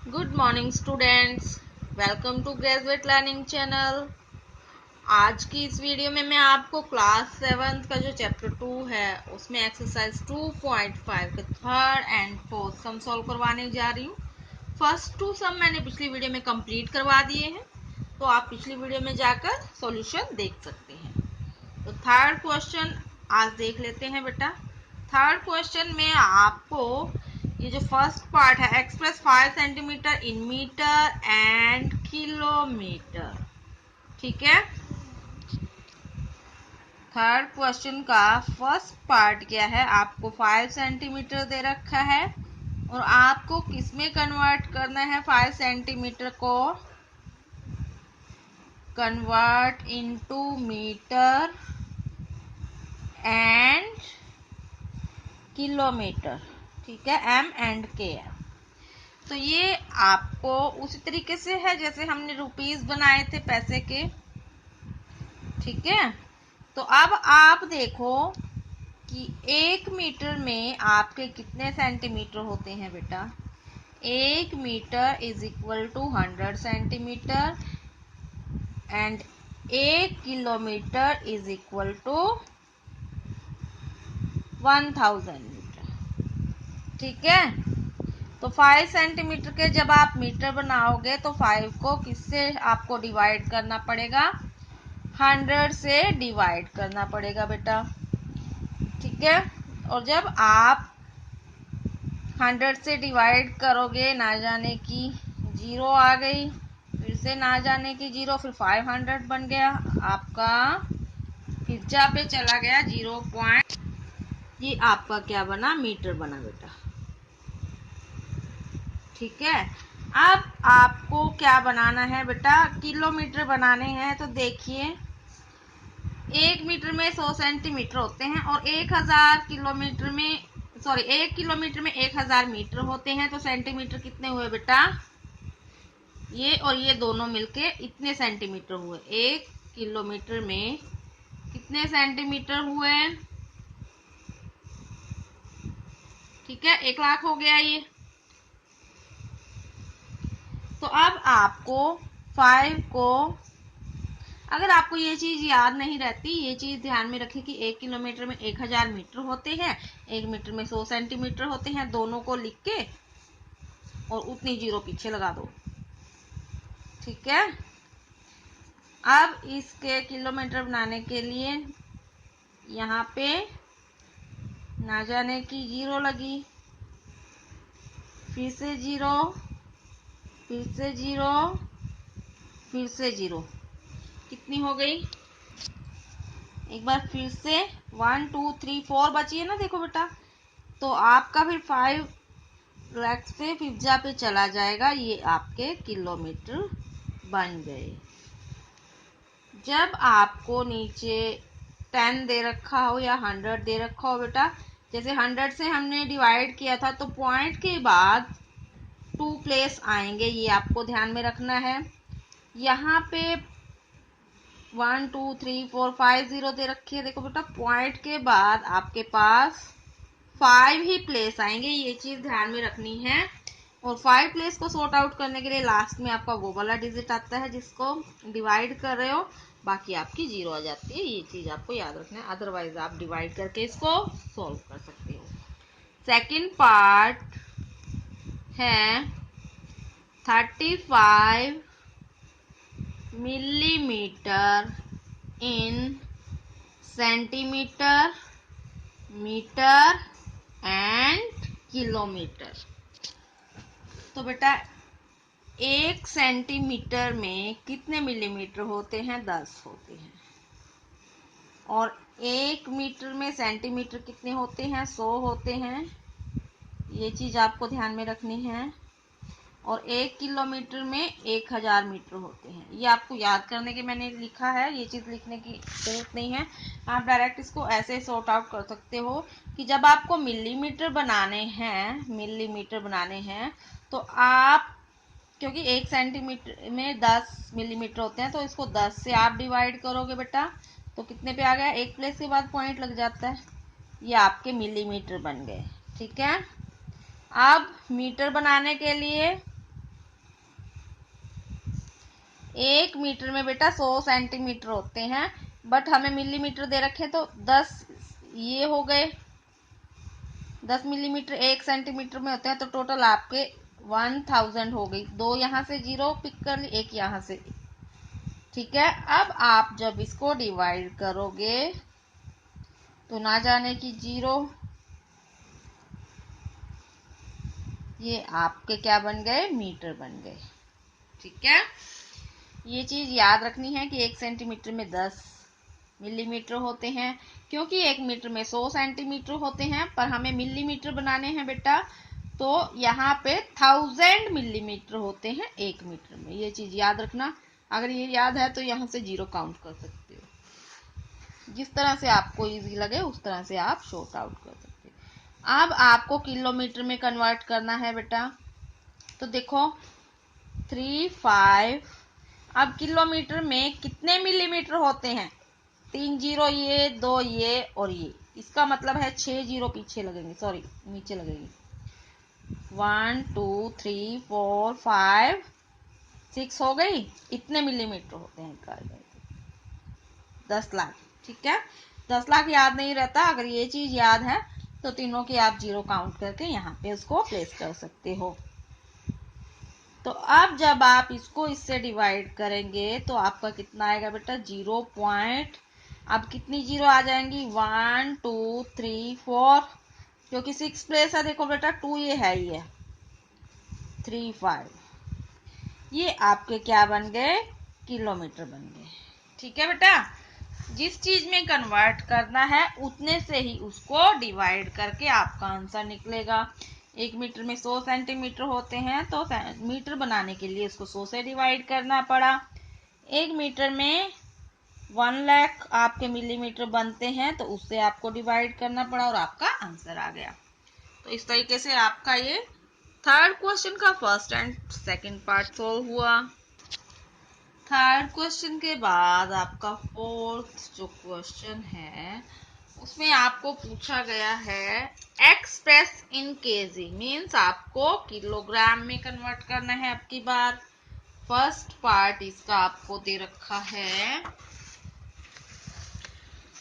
Good morning students, welcome to graduate learning channel. आज की इस वीडियो में मैं आपको क्लास 7 का जो चैप्टर 2 है उसमें एक्सरसाइज 2.5 के third and fourth sum solve करवाने जा रही हूँ। फर्स्ट 2 सम मैंने पिछली वीडियो में कंप्लीट करवा दिए हैं, तो आप पिछली वीडियो में जाकर सॉल्यूशन देख सकते हैं। तो थर्ड क्वेश्चन आज देख लेते हैं बेटा। थर्ड क्वेश्चन में आपको ये जो फर्स्ट पार्ट है, express 5 centimetre in metre and kilometre, ठीक है। थर्ड क्वेश्चन का फर्स्ट पार्ट क्या है, आपको 5 सेंटीमीटर दे रखा है और आपको किसमें कन्वर्ट करना है 5 सेंटीमीटर को, convert into metre and kilometre, ठीक है, एम एंड के। तो ये आपको उसी तरीके से है जैसे हमने रुपीस बनाए थे पैसे के, ठीक है। तो अब आप देखो कि 1 मीटर में आपके कितने सेंटीमीटर होते हैं बेटा। 1 metre is equal to 100 centimetre and 1 kilometre is equal to 1000 metre, ठीक है। तो 5 सेंटीमीटर के जब आप मीटर बनाओगे तो 5 को किससे आपको डिवाइड करना पड़ेगा, 100 से डिवाइड करना पड़ेगा बेटा, ठीक है। और जब आप 100 से डिवाइड करोगे, ना जाने की 0 आ गई, फिर से ना जाने की 0, फिर 500 बन गया आपका, पिज्जा पे चला गया 0 पॉइंट, ये आपका क्या बना, मीटर बना बेटा, ठीक है। अब आपको क्या बनाना है बेटा, किलोमीटर बनाने हैं। तो देखिए 1 मीटर में 100 सेंटीमीटर होते हैं और 1000 किलोमीटर में 1 किलोमीटर में 1000 मीटर होते हैं। तो सेंटीमीटर कितने हुए बेटा, ये और ये दोनों मिलके इतने सेंटीमीटर हुए। 1 किलोमीटर में कितने सेंटीमीटर हुए, ठीक है, 1 लाख हो गया ये। तो अब आपको 5 को, अगर आपको ये चीज याद नहीं रहती, ये चीज ध्यान में रखें कि 1 किलोमीटर में 1000 मीटर होते हैं, 1 मीटर में 100 सेंटीमीटर होते हैं, दोनों को लिख के और उतनी 0 पीछे लगा दो, ठीक है। अब इसके किलोमीटर बनाने के लिए यहाँ पे ना जाने की 0 लगी, फिर से 0, फिर से 0, फिर से 0, कितनी हो गई, एक बार फिर से 1 2 3 4 बची है ना, देखो बेटा। तो आपका फिर 5 लैक्स पे पिज्जा पे चला जाएगा, ये आपके किलोमीटर बन गए। जब आपको नीचे 10 दे रखा हो या 100 दे रखा हो बेटा, जैसे 100 से हमने डिवाइड किया था तो पॉइंट के बाद 2 प्लेस आएंगे, ये आपको ध्यान में रखना है। यहाँ पे 1 2 3 4 5 0 दे रखी है, देखो बेटा, पॉइंट के बाद आपके पास 5 ही प्लेस आएंगे, ये चीज ध्यान में रखनी है। और 5 प्लेस को सॉर्ट आउट करने के लिए लास्ट में आपका वो वाला डिजिट आता है जिसको डिवाइड कर रहे हो, बाकी आपकी 0 आ जाती है, ये चीज आपको याद रखना है। अदरवाइज आप डिवाइड करके इसको सॉल्व कर सकते हो। सेकंड पार्ट है 35 millimetre in centimetre, metre and kilometre. तो बेटा 1 सेंटीमीटर में कितने मिलीमीटर होते हैं, 10 होते हैं। और 1 मीटर में सेंटीमीटर कितने होते हैं, 100 होते हैं, ये चीज आपको ध्यान में रखनी है। और 1 किलोमीटर में 1000 मीटर होते हैं, ये आपको याद करने के मैंने लिखा है, ये चीज लिखने की जरूरत नहीं है। आप डायरेक्ट इसको ऐसे सॉर्ट आउट कर सकते हो कि जब आपको मिलीमीटर बनाने हैं तो आप, क्योंकि 1 सेंटीमीटर में 10 मिलीमीटर होते हैं, तो इसको 10 से आप डिवाइड करोगे बेटा, तो कितने पे आ गया, 1 प्लेस के बाद पॉइंट लग जाता है, ये आपके मिलीमीटर बन गए, ठीक है। अब मीटर बनाने के लिए 1 मीटर में बेटा 100 सेंटीमीटर होते हैं, बट हमें मिलीमीटर दे रखे तो 10 ये हो गए। 10 मिलीमीटर 1 सेंटीमीटर में होते हैं, तो टोटल आपके 1000 हो गई। 2 यहाँ से 0 पिक कर ली, 1 यहाँ से। ठीक है, अब आप जब इसको डिवाइड करोगे तो ना जाने की 0, ये आपके क्या बन गए, मीटर बन गए। ठीक है, ये चीज याद रखनी है कि 1 सेंटीमीटर में 10 मिलीमीटर होते हैं, क्योंकि 1 मीटर में 100 सेंटीमीटर होते हैं, पर हमें मिलीमीटर बनाने हैं बेटा, तो यहाँ पे 1000 मिलीमीटर होते हैं 1 मीटर में। ये चीज याद रखना। अगर ये याद है तो यहाँ से 0 काउंट कर सकते हो। जिस तरह से आपको इजी लगे उस तरह से आप शॉर्ट आउट कर सकते हो। अब आपको किलोमीटर में कन्वर्ट करना है बेटा, तो देखो 3, 5। अब किलोमीटर में कितने मिलीमीटर होते हैं, 3 0 ये, 2 ये और ये, इसका मतलब है 6 0 पीछे लगेंगे, सॉरी नीचे लगेंगे। 1 2 3 4 5 6 हो गई। इतने मिलीमीटर होते हैं 10 लाख। ठीक है, 10 लाख याद नहीं रहता, अगर ये चीज याद है तो तीनों की आप 0 काउंट करके यहाँ पे उसको प्लेस कर सकते हो। तो अब जब आप इसको इससे डिवाइड करेंगे तो आपका कितना आएगा बेटा, 0 पॉइंट। अब कितनी 0 आ जाएंगी, 1 2 3 4, क्योंकि 6 प्लेस है, देखो बेटा 2 ये है ही है, 3 5, ये आपके क्या बन गए, किलोमीटर बन गए। ठीक है बेटा, जिस चीज में कन्वर्ट करना है उतने से ही उसको डिवाइड करके आपका आंसर निकलेगा। 1 मीटर में 100 सेंटीमीटर होते हैं, तो मीटर बनाने के लिए उसको 100 से डिवाइड करना पड़ा। 1 मीटर में 1 लाख आपके मिलीमीटर बनते हैं, तो उससे आपको डिवाइड करना पड़ा और आपका आंसर आ गया। तो इस तरीके से आपका ये थर्ड क्वेश्चन का first and second part solve हुआ। थर्ड क्वेश्चन के बाद आपका फोर्थ जो क्वेश्चन है उसमें आपको पूछा गया है एक्सप्रेस इन केजी, मीन्स आपको किलोग्राम में कन्वर्ट करना है। अब की बार फर्स्ट पार्ट इसका आपको दे रखा है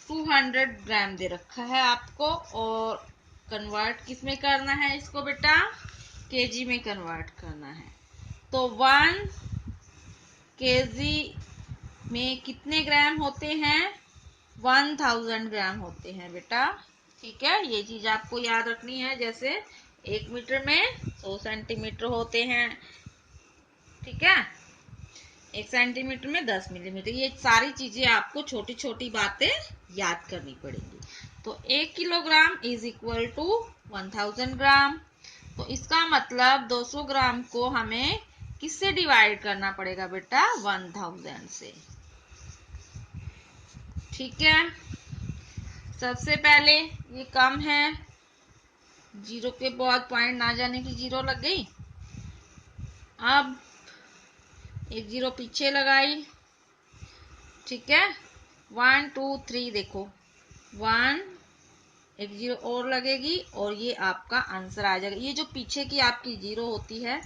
200 ग्राम दे रखा है आपको, और कन्वर्ट किस में करना है इसको बेटा, केजी में कन्वर्ट करना है। तो 1 केजी में कितने ग्राम होते हैं, 1000 ग्राम होते हैं बेटा। ठीक है, ये चीज आपको याद रखनी है। जैसे 1 मीटर में 100 सेंटीमीटर होते हैं, ठीक है, 1 सेंटीमीटर में 10 मिलीमीटर, ये सारी चीजें आपको छोटी छोटी बातें याद करनी पड़ेंगी। तो 1 किलोग्राम इज इक्वल टू 1000 ग्राम। तो इसका मतलब 200 ग्राम को हमें किससे डिवाइड करना पड़ेगा बेटा, 1000 से। ठीक है, सबसे पहले ये कम है, 0 के बाद पॉइंट ना जाने की 0 लग गई। अब एक 0 पीछे लगाई, ठीक है, 1 2 3, देखो 1, एक 0 और लगेगी और ये आपका आंसर आ जाएगा। ये जो पीछे की आपकी 0 होती है,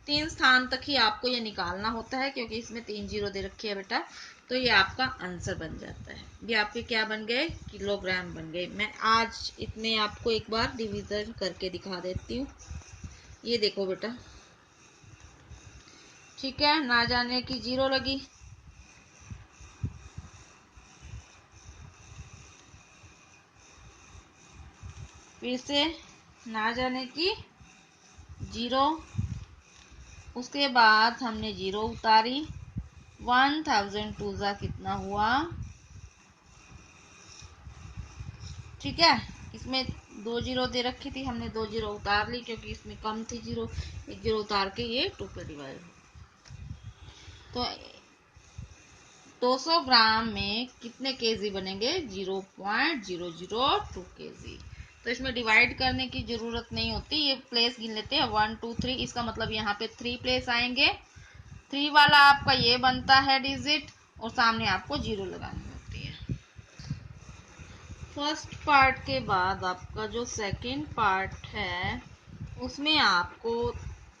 3 स्थान तक ही आपको ये निकालना होता है, क्योंकि इसमें 3 0 दे रखी है बेटा, तो ये आपका आंसर बन जाता है। ये आपके क्या बन गए, किलोग्राम बन गए। मैं आज इतने आपको एक बार डिवीजन करके दिखा देती हूँ। ये देखो बेटा, ठीक है, ना जाने की 0 लगी, फिर से ना जाने की 0, उसके बाद हमने 0 उतारी, 1000 टूजा कितना हुआ, ठीक है, इसमें 2 0 दे रखी थी, हमने 2 0 उतार ली क्योंकि इसमें कम थी 0, एक 0 उतार के ये 2 पे डिवाइड। तो 200 ग्राम में कितने केजी बनेंगे, 0.002 केजी। तो इसमें डिवाइड करने की जरूरत नहीं होती, ये प्लेस गिन लेते हैं 1 2 3, इसका मतलब यहाँ पे 3 प्लेस आएंगे। 3 वाला आपका ये बनता है डिजिट, और सामने आपको 0 लगानी होती है। फर्स्ट पार्ट के बाद आपका जो सेकंड पार्ट है उसमें आपको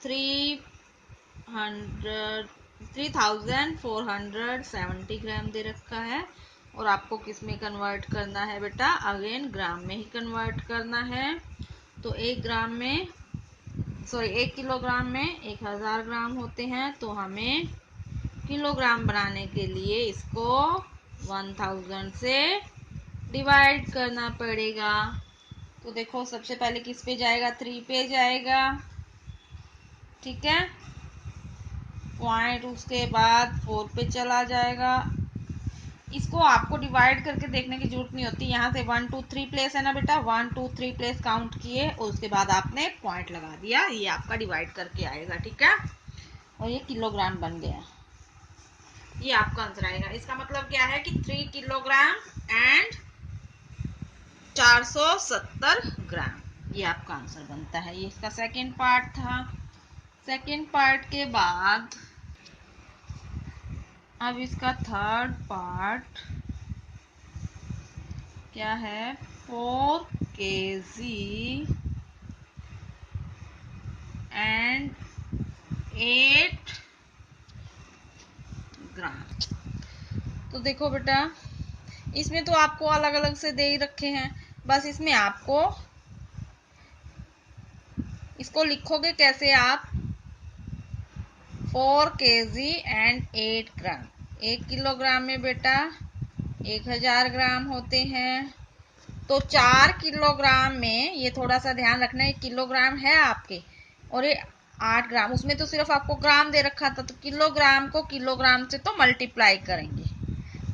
300 3470 ग्राम दे रखा है। और आपको किस में कन्वर्ट करना है बेटा? अगेन ग्राम में ही कन्वर्ट करना है। तो 1 किलोग्राम में 1000 ग्राम होते हैं। तो हमें किलोग्राम बनाने के लिए इसको 1000 से डिवाइड करना पड़ेगा। तो देखो सबसे पहले किस पे जाएगा? 3 पे जाएगा, ठीक है। पॉइंट उसके बाद 4 पे चला जाएगा। इसको आपको डिवाइड करके देखने की जरूरत नहीं होती। यहाँ से 1 2 3 प्लेस है ना बेटा, 1 2 3 प्लेस काउंट किए और उसके बाद आपने पॉइंट लगा दिया, ये आपका डिवाइड करके आएगा, ठीक है। और ये किलोग्राम बन गया, ये आपका आंसर आएगा। इसका मतलब क्या है कि 3 किलोग्राम एंड 470 ग्राम, ये आपका आंसर बनता है। ये इसका सेकेंड पार्ट था। सेकेंड पार्ट के बाद अब इसका थर्ड पार्ट क्या है? 4 kg एंड 8 ग्राम। तो देखो बेटा, इसमें तो आपको अलग अलग से दे ही रखे हैं, बस इसमें आपको इसको लिखोगे कैसे आप? 4 kg एंड 8 ग्राम। 1 किलोग्राम में बेटा 1000 ग्राम होते हैं। तो 4 किलोग्राम में, ये थोड़ा सा ध्यान रखना, 1 किलोग्राम है आपके और ये 8 ग्राम, उसमें तो सिर्फ आपको ग्राम दे रखा था। तो किलोग्राम को किलोग्राम से तो मल्टीप्लाई करेंगे।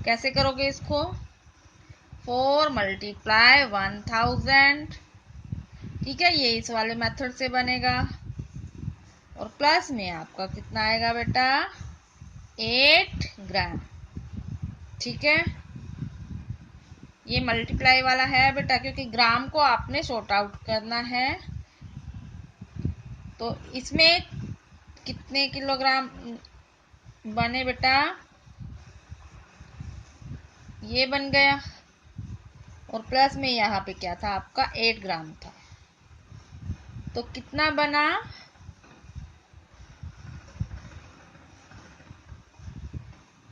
कैसे करोगे इसको? 4 मल्टीप्लाई 1000, ठीक है, ये इस वाले मेथड से बनेगा। और प्लस में आपका कितना आएगा बेटा? 8 ग्राम, ठीक है। ये मल्टीप्लाई वाला है बेटा, क्योंकि ग्राम को आपने शॉर्ट आउट करना है। तो इसमें कितने किलोग्राम बने बेटा? ये बन गया। और प्लस में यहाँ पे क्या था आपका? 8 ग्राम था। तो कितना बना?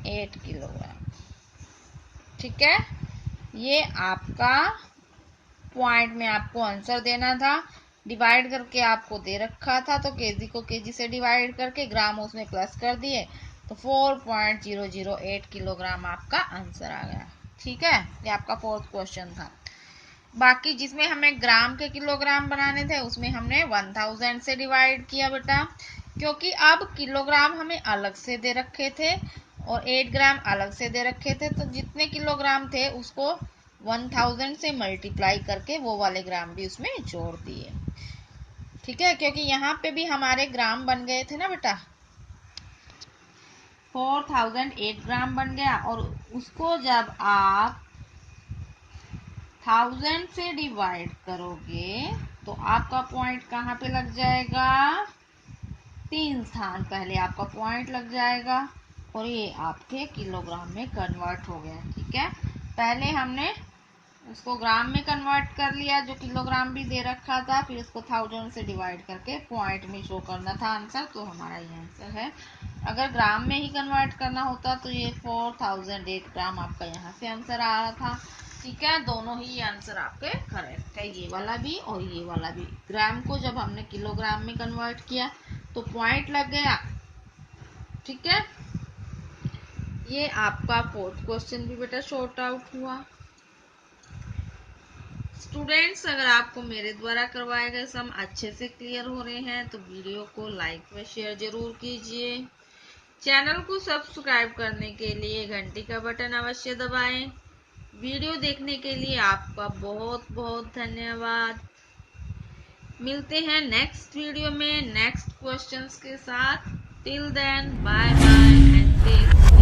8 किलोग्राम, ठीक है। ये आपका पॉइंट में आपको आंसर देना था। डिवाइड करके आपको दे रखा था, तो केजी को केजी से डिवाइड करके ग्राम उसमें प्लस कर दिए, तो 4.008 किलोग्राम आपका आंसर आ गया, ठीक है। ये आपका फोर्थ क्वेश्चन था। बाकी जिसमें हमें ग्राम के किलोग्राम बनाने थे उसमें हमने 1000 से डिवाइड किया बेटा, क्योंकि अब किलोग्राम हमें अलग से दे रखे थे और 8 ग्राम अलग से दे रखे थे। तो जितने किलोग्राम थे उसको 1000 से मल्टीप्लाई करके वो वाले ग्राम भी उसमें जोड़ दिए, ठीक है। क्योंकि यहाँ पे भी हमारे ग्राम बन गए थे ना बेटा, 4008 ग्राम बन गया। और उसको जब आप 1000 से डिवाइड करोगे तो आपका पॉइंट कहाँ पे लग जाएगा? 3 स्थान पहले आपका पॉइंट लग जाएगा और ये आपके किलोग्राम में कन्वर्ट हो गया, ठीक है। पहले हमने उसको ग्राम में कन्वर्ट कर लिया, जो किलोग्राम भी दे रखा था, फिर उसको 1000 से डिवाइड करके पॉइंट में शो करना था आंसर, तो हमारा ये आंसर है। अगर ग्राम में ही कन्वर्ट करना होता तो ये 4008 ग्राम आपका यहाँ से आंसर आ रहा था, ठीक है। दोनों ही आंसर आपके करेक्ट है, ये वाला भी और ये वाला भी। ग्राम को जब हमने किलोग्राम में कन्वर्ट किया तो पॉइंट लग गया, ठीक है। ये आपका फोर्थ क्वेश्चन भी बेटा शॉर्ट आउट हुआ। स्टूडेंट्स, अगर आपको मेरे द्वारा करवाए गए सम अच्छे से क्लियर हो रहे हैं तो वीडियो को लाइक व शेयर जरूर कीजिए। चैनल को सब्सक्राइब करने के लिए घंटी का बटन अवश्य दबाएं। वीडियो देखने के लिए आपका बहुत बहुत धन्यवाद। मिलते हैं नेक्स्ट वीडियो में नेक्स्ट क्वेश्चंस के साथ। Till then bye bye and take